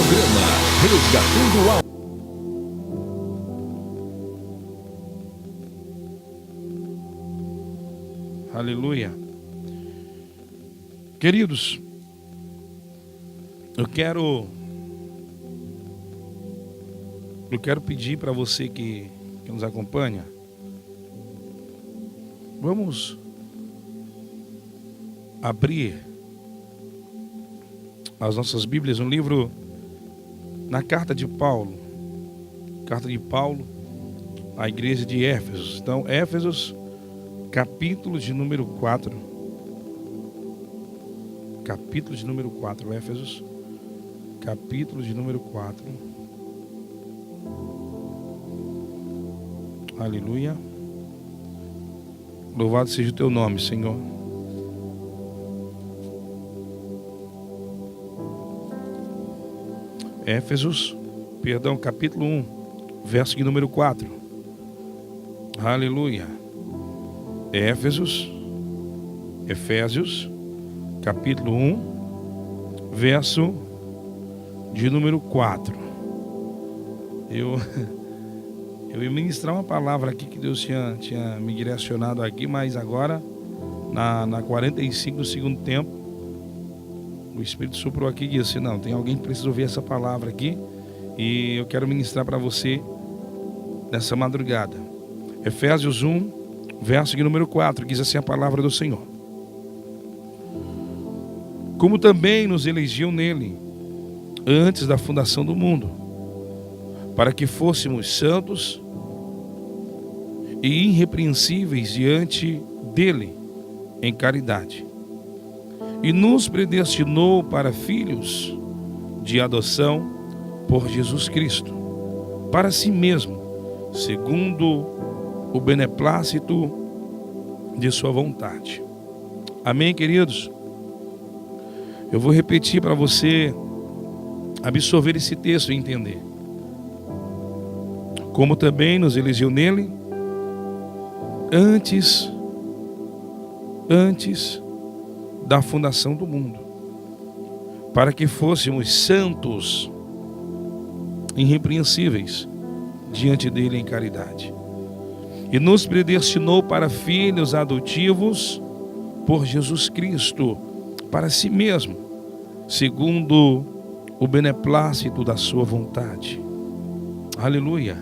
Programa Resgatando a... Aleluia. Queridos, eu quero pedir para você que nos acompanha, vamos abrir as nossas Bíblias no livro, na carta de Paulo à igreja de Éfeso. Então, Éfesos, capítulo de número 4, Éfesos, capítulo de número 4, aleluia, louvado seja o teu nome, Senhor. Capítulo 1, verso de número 4, aleluia. Efésios, capítulo 1, verso de número 4. Eu ia ministrar uma palavra aqui que Deus tinha me direcionado aqui, mas agora, na 45 do segundo tempo, o Espírito soprou aqui e disse: não, tem alguém que precisa ouvir essa palavra aqui, e eu quero ministrar para você nessa madrugada. Efésios 1, verso de número 4, diz assim a palavra do Senhor: como também nos elegeu nele antes da fundação do mundo, para que fôssemos santos e irrepreensíveis diante dele em caridade, e nos predestinou para filhos de adoção por Jesus Cristo, para si mesmo, segundo o beneplácito de sua vontade. Amém, queridos? Eu vou repetir para você absorver esse texto e entender. Como também nos elegeu nele antes da fundação do mundo, para que fôssemos santos, irrepreensíveis diante dele em caridade, e nos predestinou para filhos adotivos por Jesus Cristo, para si mesmo, segundo o beneplácito da sua vontade. Aleluia.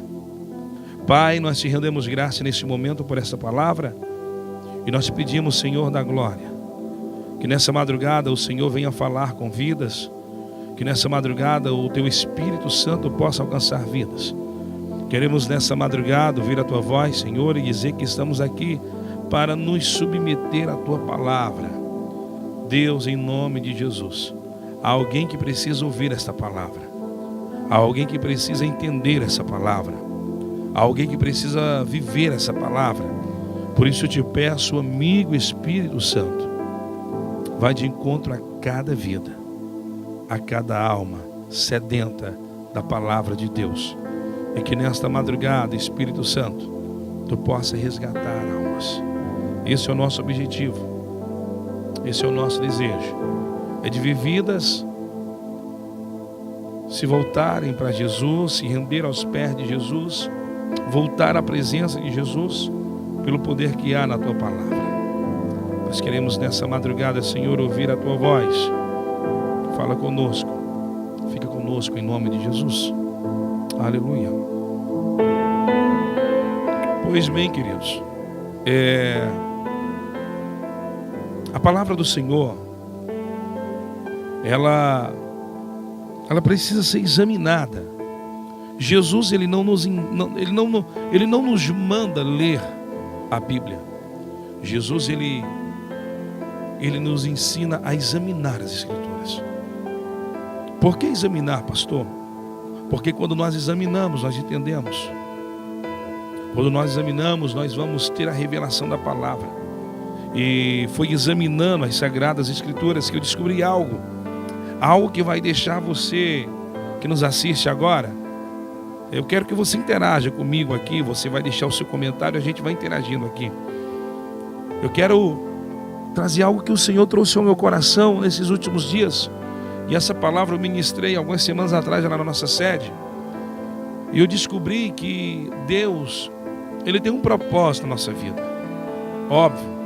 Pai, nós te rendemos graça neste momento por essa palavra, e nós pedimos, Senhor da glória, que nessa madrugada o Senhor venha falar com vidas, que nessa madrugada o teu Espírito Santo possa alcançar vidas. Queremos nessa madrugada ouvir a tua voz, Senhor, e dizer que estamos aqui para nos submeter à tua palavra. Deus, em nome de Jesus, há alguém que precisa ouvir esta palavra, há alguém que precisa entender essa palavra, há alguém que precisa viver essa palavra. Por isso eu te peço, amigo Espírito Santo, vai de encontro a cada vida, a cada alma sedenta da palavra de Deus, e que nesta madrugada, Espírito Santo, tu possa resgatar almas. Esse é o nosso objetivo, esse é o nosso desejo, é de ver vidas se voltarem para Jesus, se render aos pés de Jesus, voltar à presença de Jesus, pelo poder que há na tua palavra. Nós queremos nessa madrugada, Senhor, ouvir a tua voz. Fala conosco, fica conosco em nome de Jesus. Aleluia. Pois bem, queridos, a palavra do Senhor, ela precisa ser examinada. Jesus, ele não nos manda ler a Bíblia. Jesus, ele nos ensina a examinar as Escrituras. Por que examinar, pastor? Porque quando nós examinamos, nós entendemos. Quando nós examinamos, nós vamos ter a revelação da palavra. E foi examinando as Sagradas Escrituras que eu descobri algo que vai deixar você que nos assiste agora. Eu quero que você interaja comigo aqui. Você vai deixar o seu comentário, a gente vai interagindo aqui. Eu quero trazer algo que o Senhor trouxe ao meu coração nesses últimos dias, E essa palavra eu ministrei algumas semanas atrás lá na nossa sede. E eu descobri que Deus, Ele tem um propósito na nossa vida. Óbvio.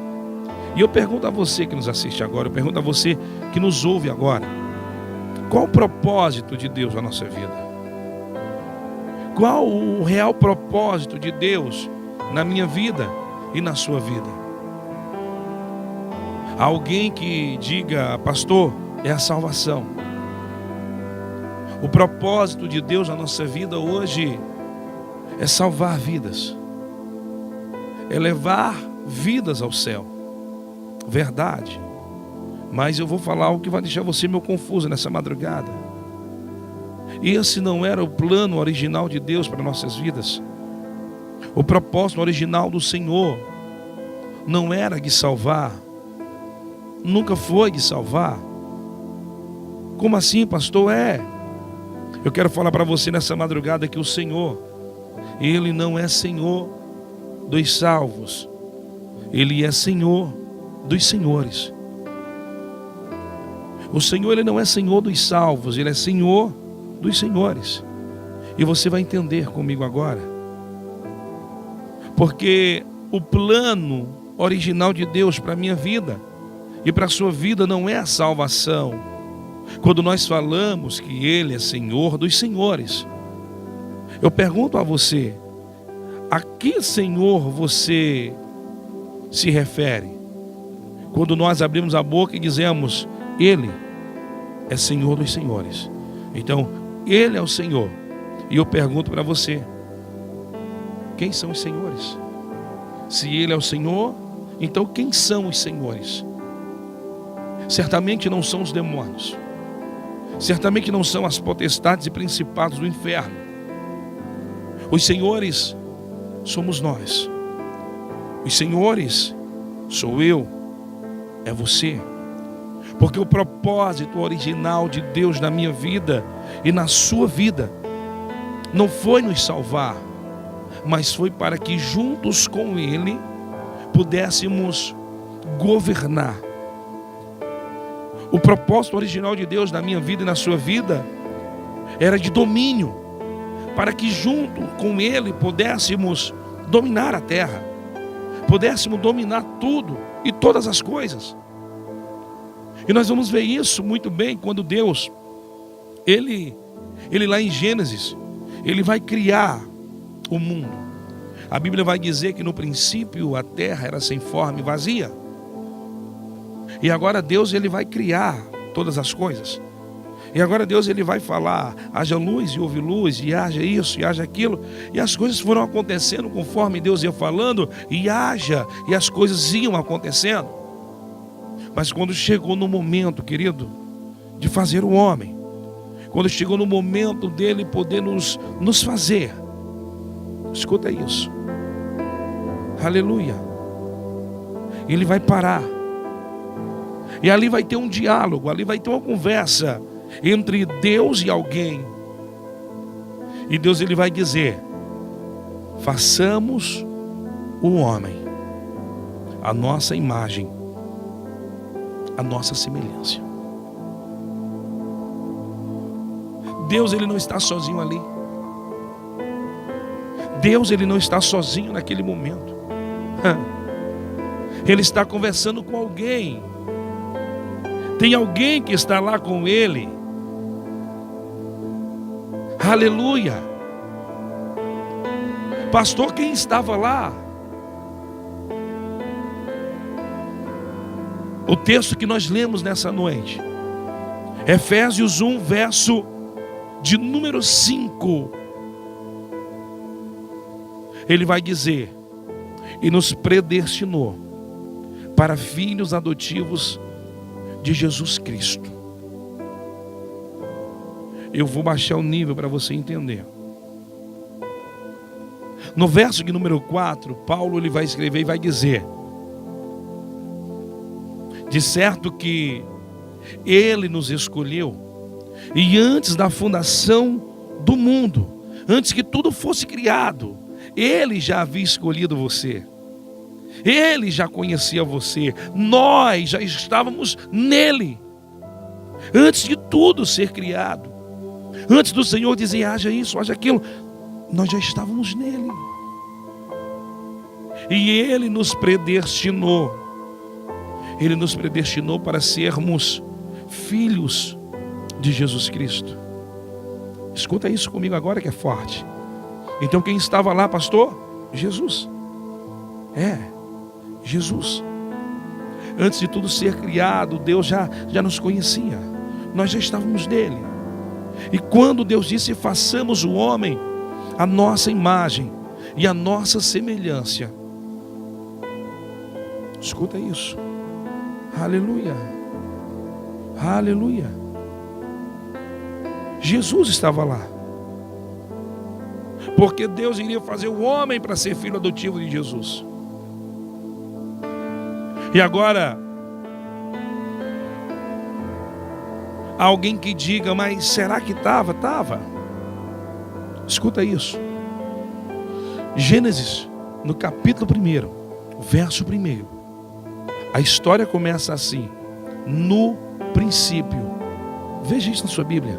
E eu pergunto a você que nos assiste agora, eu pergunto a você que nos ouve agora: qual o propósito de Deus na nossa vida? Qual o real propósito de Deus na minha vida e na sua vida? Alguém que diga: pastor, é a salvação. O propósito de Deus na nossa vida hoje é salvar vidas, é levar vidas ao céu. Verdade. Mas eu vou falar algo que vai deixar você meio confuso nessa madrugada. Esse não era o plano original de Deus para nossas vidas. O propósito original do Senhor não era de salvar. Nunca foi de salvar. Como assim, pastor? Eu quero falar para você nessa madrugada que o Senhor, Ele não é Senhor dos salvos. Ele é Senhor dos senhores. O Senhor, Ele não é Senhor dos salvos, Ele é Senhor dos senhores. E você vai entender comigo agora. Porque o plano original de Deus para a minha vida e para a sua vida não é a salvação. Quando nós falamos que Ele é Senhor dos senhores, eu pergunto a você: a que Senhor você se refere? Quando nós abrimos a boca e dizemos: Ele é Senhor dos senhores. Então, Ele é o Senhor. E eu pergunto para você: quem são os senhores? Se Ele é o Senhor, então quem são os senhores? Certamente não são os demônios. Certamente não são as potestades e principados do inferno. Os senhores somos nós. Os senhores sou eu, é você. Porque o propósito original de Deus na minha vida e na sua vida não foi nos salvar, mas foi para que juntos com Ele pudéssemos governar. O propósito original de Deus na minha vida e na sua vida era de domínio, para que junto com Ele pudéssemos dominar a terra, pudéssemos dominar tudo e todas as coisas. E nós vamos ver isso muito bem quando Deus, Ele lá em Gênesis, Ele vai criar o mundo. A Bíblia vai dizer que no princípio a terra era sem forma e vazia. E agora Deus, Ele vai criar todas as coisas. E agora Deus, Ele vai falar: haja luz e houve luz, e haja isso e haja aquilo. E as coisas foram acontecendo conforme Deus ia falando, e as coisas iam acontecendo. Mas quando chegou no momento, querido, de fazer o homem, quando chegou no momento dele poder nos fazer, escuta isso, aleluia, Ele vai parar. E ali vai ter um diálogo, ali vai ter uma conversa entre Deus e alguém. E Deus, Ele vai dizer: façamos o homem a nossa imagem, a nossa semelhança. Deus, Ele não está sozinho ali. Deus, Ele não está sozinho naquele momento. Ele está conversando com alguém. Tem alguém que está lá com Ele. Aleluia. Pastor, quem estava lá? O texto que nós lemos nessa noite, Efésios 1, verso de número 5. Ele vai dizer: e nos predestinou para filhos adotivos de Jesus Cristo. Eu vou baixar o nível para você entender. No verso de número 4, Paulo, ele vai escrever e vai dizer: de certo que Ele nos escolheu, e antes da fundação do mundo, antes que tudo fosse criado, Ele já havia escolhido você. Ele já conhecia você. Nós já estávamos nele. Antes de tudo ser criado, antes do Senhor dizer haja isso, haja aquilo, nós já estávamos nele. E Ele nos predestinou. Ele nos predestinou para sermos filhos de Jesus Cristo. Escuta isso comigo agora que é forte. Então quem estava lá, pastor? Jesus. Jesus. Antes de tudo ser criado, Deus já nos conhecia. Nós já estávamos nele. E quando Deus disse, façamos o homem a nossa imagem e a nossa semelhança. Escuta isso. Aleluia. Aleluia. Jesus estava lá. Porque Deus iria fazer o homem para ser filho adotivo de Jesus. E agora, alguém que diga, mas será que estava? Estava. Escuta isso. Gênesis, no capítulo 1, verso 1. A história começa assim: no princípio. Veja isso na sua Bíblia.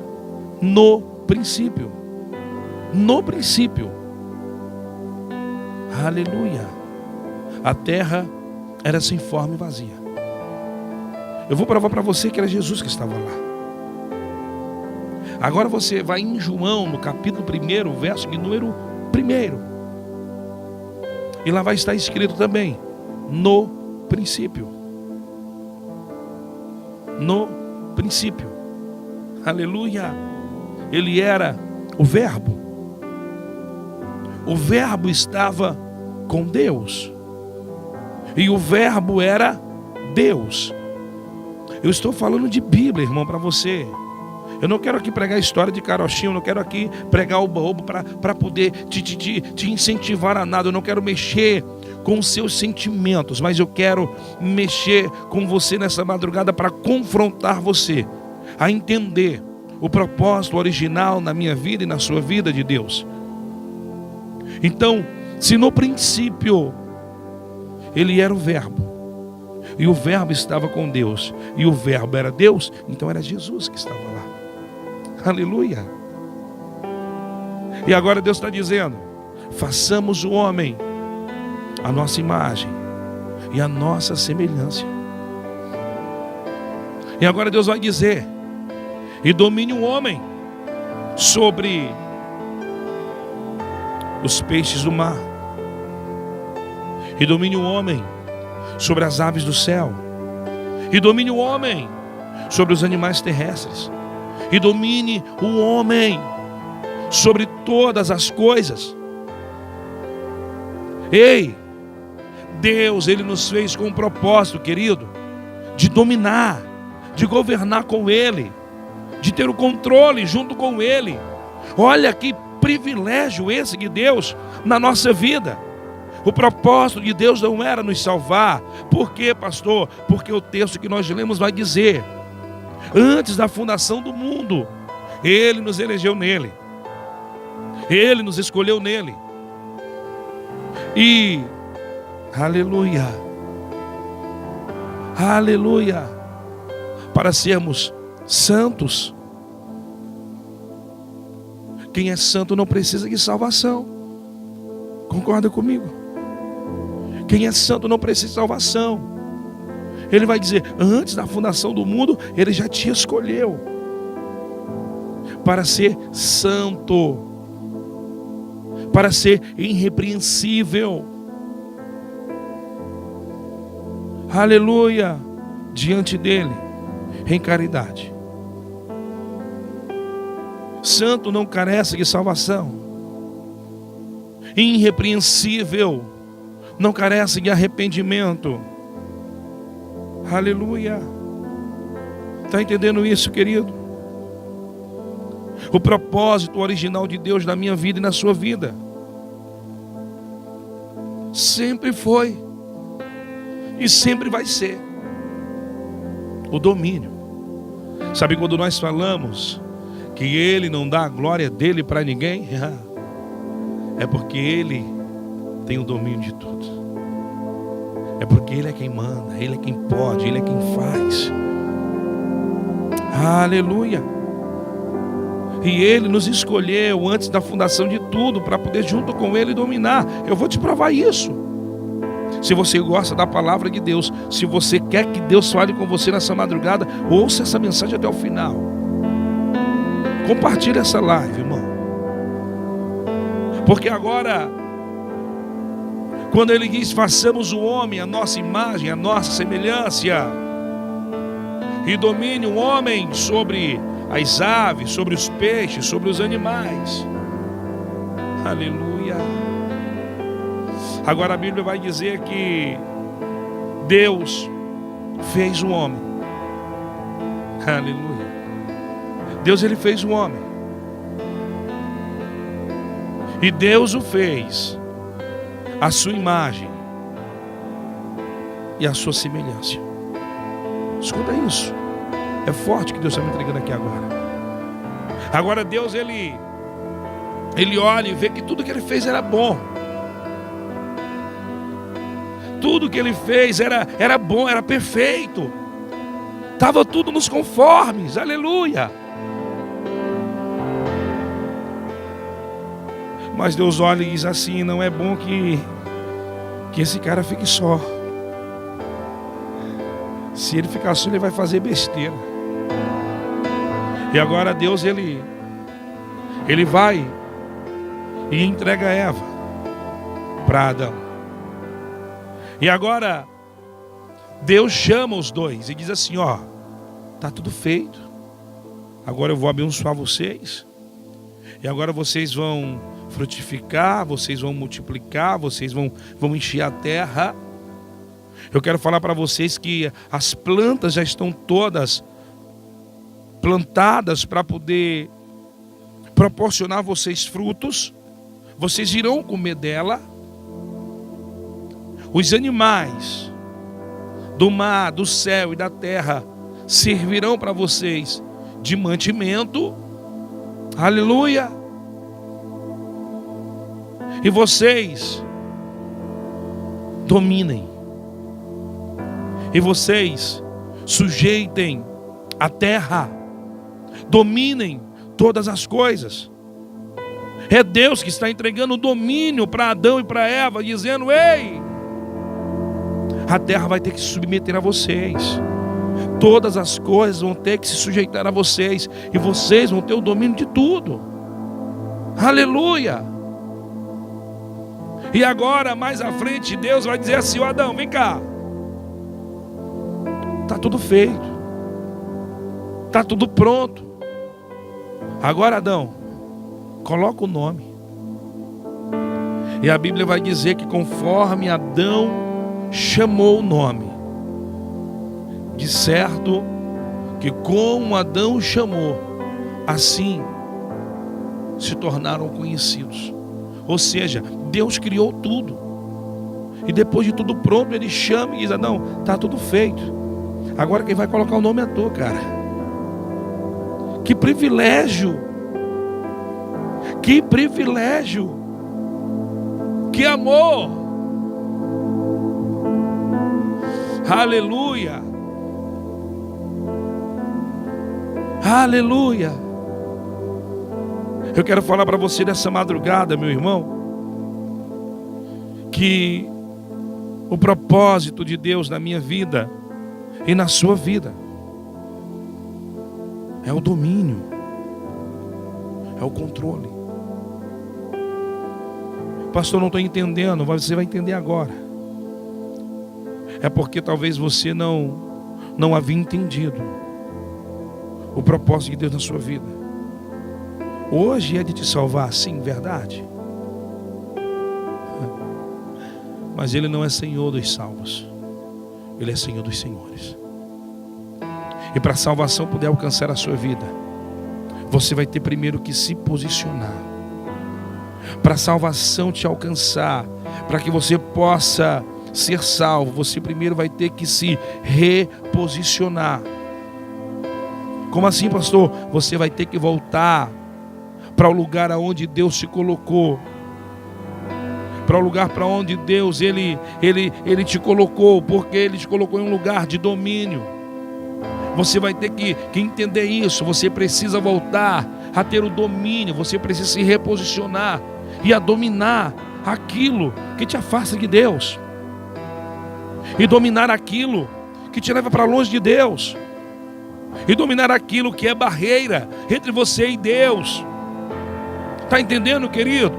No princípio. No princípio. Aleluia. A terra era sem forma e vazia. Eu vou provar para você que era Jesus que estava lá. Agora você vai em João, no capítulo 1, verso de número 1. E lá vai estar escrito também: no princípio. No princípio. Aleluia. Ele era o Verbo. O Verbo estava com Deus. E o Verbo era Deus. Eu estou falando de Bíblia, irmão, para você. Eu não quero aqui pregar a história de carochinha. Eu não quero aqui pregar oba-oba para poder te incentivar a nada. Eu não quero mexer com os seus sentimentos, mas eu quero mexer com você nessa madrugada para confrontar você a entender o propósito original na minha vida e na sua vida de Deus. Então, se no princípio Ele era o Verbo, e o Verbo estava com Deus, e o Verbo era Deus, então era Jesus que estava lá. Aleluia. E agora Deus está dizendo: façamos o homem a nossa imagem e a nossa semelhança. E agora Deus vai dizer: e domine o homem sobre os peixes do mar, e domine o homem sobre as aves do céu, e domine o homem sobre os animais terrestres, e domine o homem sobre todas as coisas. Ei, Deus, Ele nos fez com um propósito, querido, de dominar, de governar com Ele, de ter o controle junto com Ele. Olha que privilégio esse de Deus na nossa vida. O propósito de Deus não era nos salvar. Por quê, pastor? Porque o texto que nós lemos vai dizer: antes da fundação do mundo, Ele nos elegeu nele, Ele nos escolheu nele. E aleluia, aleluia, para sermos santos. Quem é santo não precisa de salvação. Concorda comigo? Quem é santo não precisa de salvação. Ele vai dizer: antes da fundação do mundo, Ele já te escolheu para ser santo, para ser irrepreensível. Aleluia. Diante dele, em caridade. Santo não carece de salvação. Irrepreensível não carece de arrependimento. Aleluia. Está entendendo isso, querido? O propósito original de Deus na minha vida e na sua vida sempre foi e sempre vai ser o domínio. Sabe quando nós falamos que Ele não dá a glória dele para ninguém? É porque Ele tem o domínio de tudo. É porque Ele é quem manda, Ele é quem pode, Ele é quem faz. Aleluia. E Ele nos escolheu antes da fundação de tudo para poder junto com Ele dominar. Eu vou te provar isso. Se você gosta da palavra de Deus, se você quer que Deus fale com você nessa madrugada, ouça essa mensagem até o final. Compartilhe essa live, irmão. Porque agora, quando Ele diz, façamos o homem a nossa imagem, a nossa semelhança, e domine o homem sobre as aves, sobre os peixes, sobre os animais. Aleluia. Agora a Bíblia vai dizer que Deus fez o homem. Aleluia. Deus, Ele fez o homem. E Deus o fez à sua imagem e à sua semelhança. Escuta isso. É forte que Deus está me entregando aqui agora. Agora Deus, Ele olha e vê que tudo que Ele fez era bom. Tudo que Ele fez era bom, era perfeito. Estava tudo nos conformes. Aleluia. Mas Deus olha e diz assim, não é bom que esse cara fique só. Se ele ficar só, ele vai fazer besteira. E agora Deus, ele vai e entrega Eva para Adão. E agora Deus chama os dois e diz assim, ó, tá tudo feito. Agora eu vou abençoar vocês. E agora vocês vão frutificar, vocês vão multiplicar, vocês vão encher a terra. Eu quero falar para vocês que as plantas já estão todas plantadas para poder proporcionar a vocês frutos. Vocês irão comer dela. Os animais do mar, do céu e da terra servirão para vocês de mantimento. Aleluia. E vocês dominem. E vocês sujeitem a terra. Dominem todas as coisas. É Deus que está entregando o domínio para Adão e para Eva, dizendo, ei, a terra vai ter que se submeter a vocês. Todas as coisas vão ter que se sujeitar a vocês. E vocês vão ter o domínio de tudo. Aleluia. E agora, mais à frente, Deus vai dizer assim, Adão, vem cá. Está tudo feito. Está tudo pronto. Agora, Adão, coloca o nome. E a Bíblia vai dizer que conforme Adão chamou o nome, de certo que como Adão chamou, assim se tornaram conhecidos. Ou seja, Deus criou tudo. E depois de tudo pronto, Ele chama e diz, Adão, está tudo feito. Agora quem vai colocar o nome é tu, cara. Que privilégio. Que privilégio. Que amor. Aleluia. Aleluia. Eu quero falar para você nessa madrugada, meu irmão, que o propósito de Deus na minha vida e na sua vida é o domínio, é o controle. Pastor, não estou entendendo. Você vai entender agora. É porque talvez você não havia entendido o propósito de Deus na sua vida. Hoje é de te salvar, sim, verdade. Mas Ele não é Senhor dos salvos. Ele é Senhor dos senhores. E para a salvação poder alcançar a sua vida, você vai ter primeiro que se posicionar. Para a salvação te alcançar, para que você possa ser salvo, você primeiro vai ter que se reposicionar. Como assim, pastor? Você vai ter que voltar para o lugar aonde Deus te colocou, para o lugar para onde Deus ele te colocou, porque Ele te colocou em um lugar de domínio. Você vai ter que entender isso. Você precisa voltar a ter o domínio. Você precisa se reposicionar e a dominar aquilo que te afasta de Deus, e dominar aquilo que te leva para longe de Deus, e dominar aquilo que é barreira entre você e Deus. Está entendendo, querido?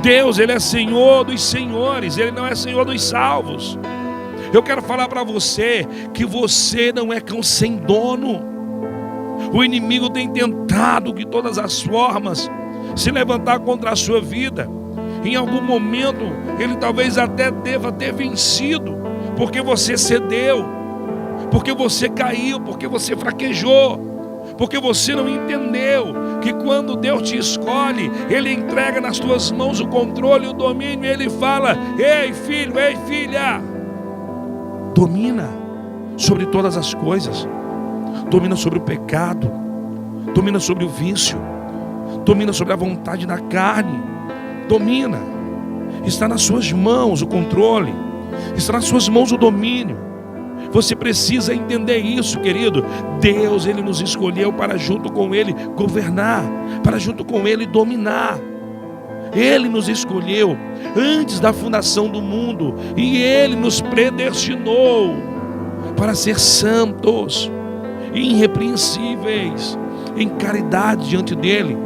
Deus, Ele é Senhor dos senhores, Ele não é Senhor dos salvos. Eu quero falar para você que você não é cão sem dono. O inimigo tem tentado de todas as formas se levantar contra a sua vida. Em algum momento ele talvez até deva ter vencido, porque você cedeu, porque você caiu, porque você fraquejou, porque você não entendeu que quando Deus te escolhe, Ele entrega nas tuas mãos o controle e o domínio, e Ele fala: ei filho, ei filha, domina sobre todas as coisas, domina sobre o pecado, domina sobre o vício, domina sobre a vontade da carne, domina. Está nas suas mãos o controle, está nas suas mãos o domínio. Você precisa entender isso, querido. Deus, Ele nos escolheu para junto com Ele governar, para junto com Ele dominar. Ele nos escolheu antes da fundação do mundo, e Ele nos predestinou para ser santos, irrepreensíveis, em caridade diante dEle,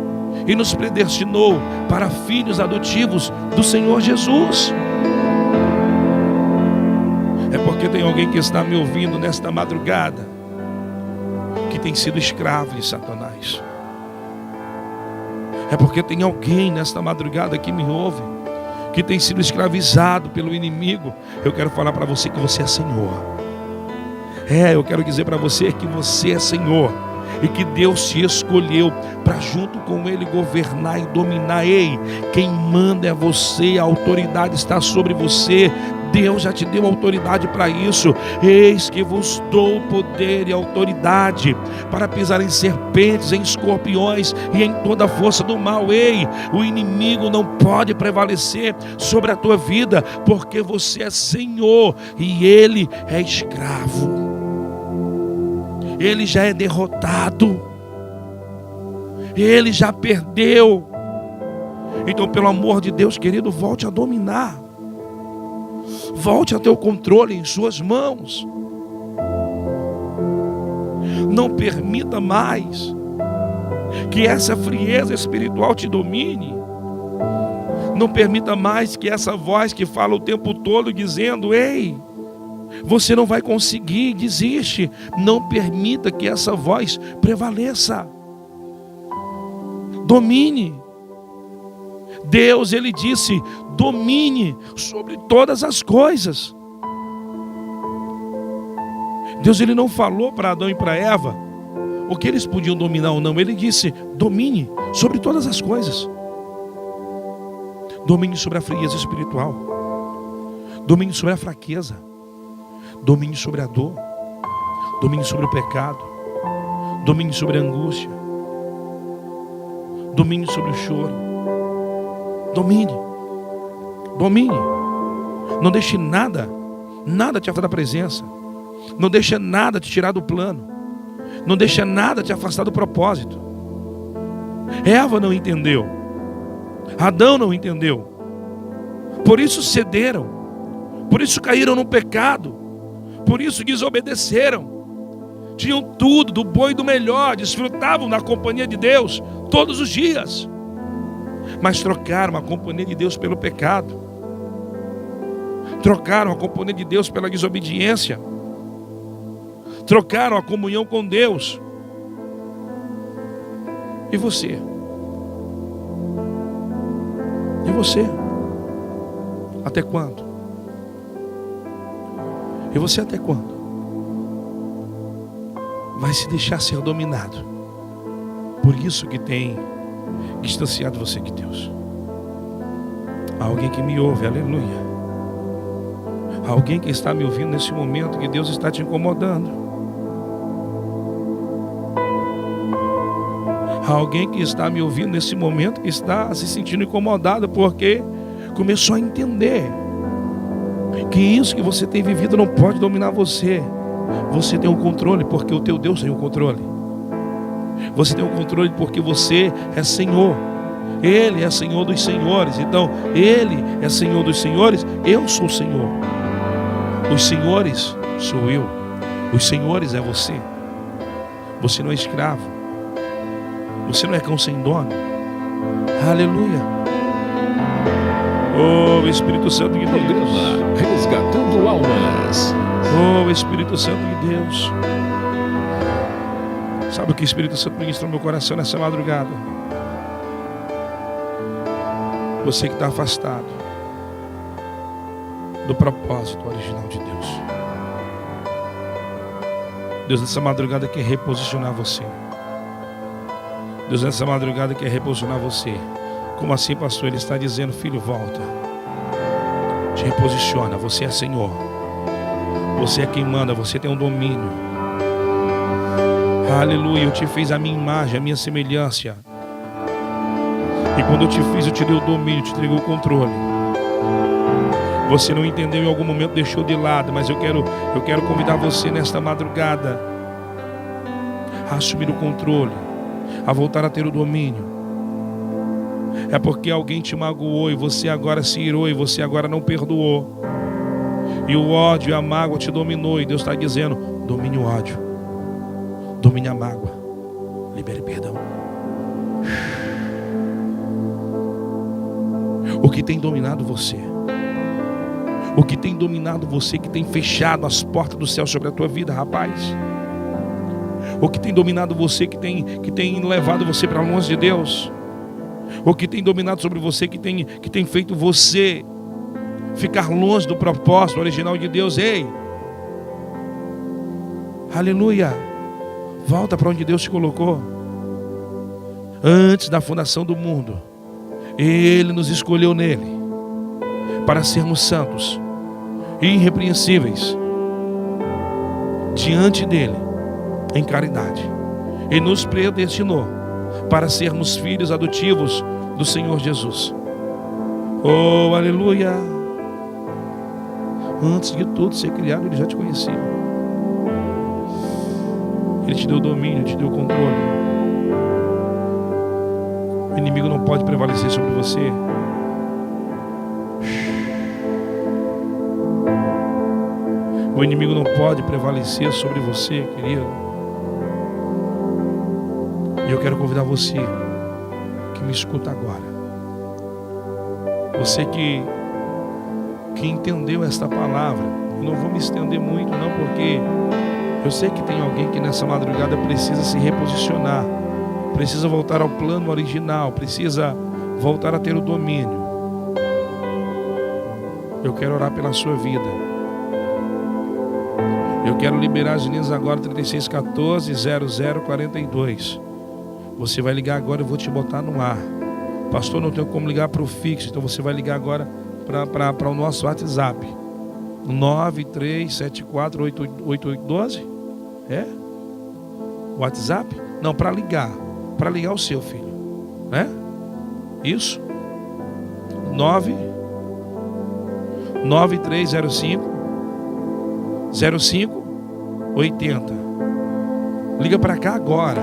e nos predestinou para filhos adotivos do Senhor Jesus. É porque tem alguém que está me ouvindo nesta madrugada que tem sido escravo de Satanás. É porque tem alguém nesta madrugada que me ouve que tem sido escravizado pelo inimigo. Eu quero falar para você que você é Senhor. Eu quero dizer para você que você é Senhor, e que Deus te escolheu para junto com Ele governar e dominar. Ei, quem manda é você, a autoridade está sobre você. Deus já te deu autoridade para isso. Eis que vos dou poder e autoridade para pisar em serpentes, em escorpiões e em toda a força do mal. Ei, o inimigo não pode prevalecer sobre a tua vida, porque você é Senhor e ele é escravo. Ele já é derrotado, ele já perdeu. Então, pelo amor de Deus, querido, volte a dominar, volte a ter o controle em suas mãos. Não permita mais que essa frieza espiritual te domine. Não permita mais que essa voz que fala o tempo todo dizendo: ei, você não vai conseguir, desiste. Não permita que essa voz prevaleça. Domine. Deus, Ele disse: domine sobre todas as coisas. Deus, Ele não falou para Adão e para Eva o que eles podiam dominar ou não. Ele disse: domine sobre todas as coisas. Domine sobre a frieza espiritual, domine sobre a fraqueza, domine sobre a dor, domine sobre o pecado, domine sobre a angústia, domine sobre o choro. Domine, domine. Não deixe nada te afastar da presença. Não deixe nada te tirar do plano. Não deixe nada te afastar do propósito. Eva não entendeu, Adão não entendeu, por isso cederam, por isso caíram no pecado, por isso desobedeceram. Tinham tudo do bom e do melhor, desfrutavam da companhia de Deus todos os dias, mas trocaram a companhia de Deus pelo pecado, trocaram a companhia de Deus pela desobediência, trocaram a comunhão com Deus. E você? E você? Até quando? E você até quando vai se deixar ser dominado por isso que tem distanciado você de Deus? Há alguém que me ouve, aleluia. Há alguém que está me ouvindo nesse momento, que Deus está te incomodando. Há alguém que está me ouvindo nesse momento, que está se sentindo incomodado porque começou a entender que isso que você tem vivido não pode dominar você, Você tem o controle porque o teu Deus tem o controle. Você tem o controle porque você é Senhor. Ele é Senhor dos senhores. Então, Ele é Senhor dos senhores. Eu sou Senhor. Os senhores sou eu. Os senhores é você. Você não é escravo. Você não é cão sem dono. Aleluia. Oh, Espírito Santo de Deus. Programa Resgatando Almas. Oh, Espírito Santo de Deus. Sabe o que o Espírito Santo ministrou no meu coração nessa madrugada? Você que está afastado do propósito original de Deus. Deus nessa madrugada quer reposicionar você. Deus nessa madrugada quer reposicionar você. Como assim, pastor? Ele está dizendo: filho, volta. Te reposiciona. Você é Senhor. Você é quem manda. Você tem um domínio. Aleluia. Eu te fiz a minha imagem, a minha semelhança. E quando eu te fiz, eu te dei o domínio, eu te entreguei o controle. Você não entendeu, em algum momento deixou de lado, mas eu quero convidar você nesta madrugada a assumir o controle, a voltar a ter o domínio. É porque alguém te magoou e você agora se irou e você agora não perdoou. E o ódio e a mágoa te dominou e Deus está dizendo: domine o ódio, domine a mágoa, libere perdão. O que tem dominado você? O que tem dominado você, que tem fechado as portas do céu sobre a tua vida, rapaz? O que tem dominado você, que tem levado você para longe de Deus? O que tem dominado sobre você, que tem feito você ficar longe do propósito original de Deus? Ei, aleluia, volta para onde Deus te colocou. Antes da fundação do mundo, Ele nos escolheu nele para sermos santos e irrepreensíveis diante dele em caridade. Ele nos predestinou para sermos filhos adotivos do Senhor Jesus. Oh, aleluia. Antes de tudo ser criado, Ele já te conhecia. Ele te deu domínio, te deu controle. O inimigo não pode prevalecer sobre você. O inimigo não pode prevalecer sobre você, querido. E eu quero convidar você que me escuta agora. Você que entendeu esta palavra. Eu não vou me estender muito não, porque eu sei que tem alguém que nessa madrugada precisa se reposicionar. Precisa voltar ao plano original. Precisa voltar a ter o domínio. Eu quero orar pela sua vida. Eu quero liberar as linhas agora, 3614-0042. Você vai ligar agora, eu vou te botar no ar. Pastor, não tenho como ligar para o fixo, então você vai ligar agora para o nosso WhatsApp. 93748812. É? WhatsApp? Não, para ligar o seu filho, né? Isso? 9305 0580. Liga para cá agora.